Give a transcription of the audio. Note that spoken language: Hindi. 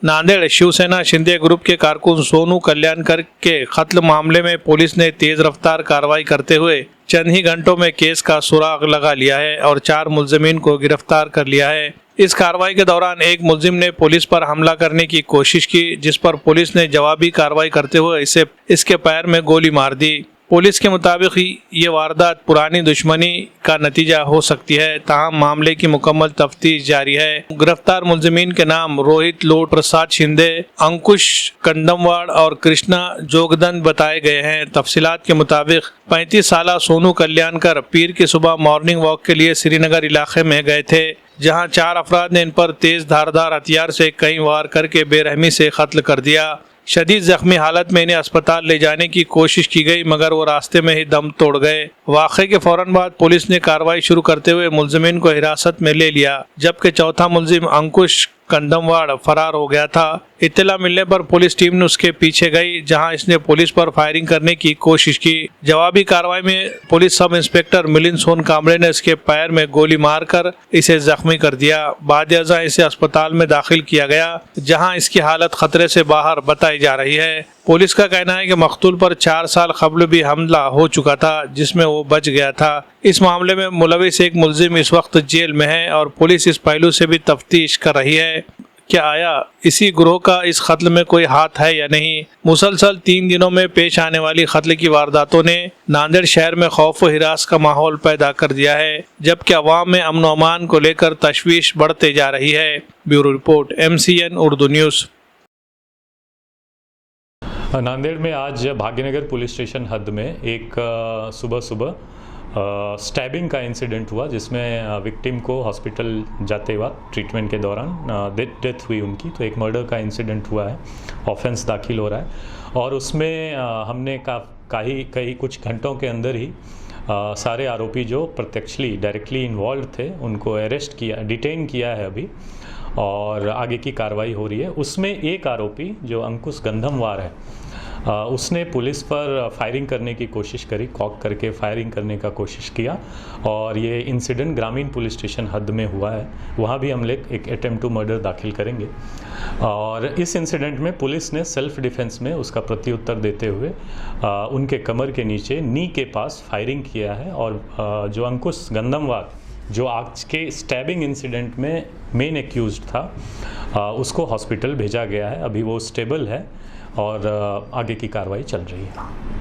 नांदेड़ शिवसेना शिंदे ग्रुप के कारकुन सोनू कल्याणकर के कत्ल मामले में पुलिस ने तेज रफ्तार कार्रवाई करते हुए चंद ही घंटों में केस का सुराग लगा लिया है और 4 मुलजिमीन को गिरफ्तार कर लिया है। इस कार्रवाई के दौरान एक मुलजिम ने पुलिस पर हमला करने की कोशिश की, जिस पर पुलिस ने जवाबी कार्रवाई करते हुए इसके पैर में गोली मार दी। पुलिस के मुताबिक ये वारदात पुरानी दुश्मनी का नतीजा हो सकती है, ताहम मामले की मुकम्मल तफ्तीश जारी है। गिरफ्तार मुलजिमीन के नाम रोहित लोट प्रसाद शिंदे, अंकुश कंडमवाड़ और कृष्णा जोगदंड बताए गए हैं। तफसीलात के मुताबिक 35 साला सोनू कल्याणकर पीर की सुबह मॉर्निंग वॉक के लिए श्रीनगर इलाके में गए थे, जहां 4 अफराद ने इन पर तेज धारदार हथियार से कई वार करके बेरहमी से कत्ल कर दिया। शदीद जख्मी हालत में इन्हें अस्पताल ले जाने की कोशिश की गई, मगर वो रास्ते में ही दम तोड़ गए। वाक़े के फौरन बाद पुलिस ने कार्रवाई शुरू करते हुए मुलजिमीन को हिरासत में ले लिया, जबकि चौथा मुलजिम अंकुश कंडमवाड़ फरार हो गया था। इत्तला मिलने पर पुलिस टीम ने उसके पीछे गई, जहां इसने पुलिस पर फायरिंग करने की कोशिश की। जवाबी कार्रवाई में पुलिस सब इंस्पेक्टर मिलिंद सोन कामरे ने इसके पैर में गोली मारकर इसे जख्मी कर दिया। बाद इसे अस्पताल में दाखिल किया गया, जहां इसकी हालत खतरे से बाहर बताई जा रही है। पुलिस का कहना है कि मकतूल पर 4 साल कबल भी हमला हो चुका था, जिसमें वो बच गया था। इस मामले में मुलविस एक मुलजिम इस वक्त जेल में है और पुलिस इस पहलू से भी तफ्तीश कर रही है क्या आया इसी गिरोह का इस कत्ल में कोई हाथ है या नहीं। मुसलसल 3 दिनों में पेश आने वाली कत्ल की वारदातों ने नांदेड़ शहर में खौफ व हिरास का माहौल पैदा कर दिया है, जबकि अवाम में अमन व अमान को लेकर तशवीश बढ़ते जा रही है। Bureau report, MCN Urdu news. Nanded में आज भाग्यनगर पुलिस स्टेशन हद में एक सुबह स्टैबिंग का इंसिडेंट हुआ, जिसमें विक्टिम को हॉस्पिटल जाते वक्त ट्रीटमेंट के दौरान डेथ हुई उनकी। तो एक मर्डर का इंसिडेंट हुआ है, ऑफेंस दाखिल हो रहा है और उसमें हमने कई कुछ घंटों के अंदर ही सारे आरोपी जो प्रत्यक्षली डायरेक्टली इन्वॉल्व थे उनको अरेस्ट किया, डिटेन किया है अभी, और आगे की कार्रवाई हो रही है। उसमें एक आरोपी जो अंकुश गंधमवार है, उसने पुलिस पर फायरिंग करने की कोशिश करी, कॉक करके फायरिंग करने का कोशिश किया और ये इंसिडेंट ग्रामीण पुलिस स्टेशन हद में हुआ है। वहाँ भी हम लोग एक अटेम्प्ट टू मर्डर दाखिल करेंगे और इस इंसिडेंट में पुलिस ने सेल्फ डिफेंस में उसका प्रत्युत्तर देते हुए उनके कमर के नीचे नी के पास फायरिंग किया है और जो अंकुश गंधमवार जो आज के स्टैबिंग इंसिडेंट में मेन एक्यूज्ड था, उसको हॉस्पिटल भेजा गया है। अभी वो स्टेबल है और आगे की कार्रवाई चल रही है।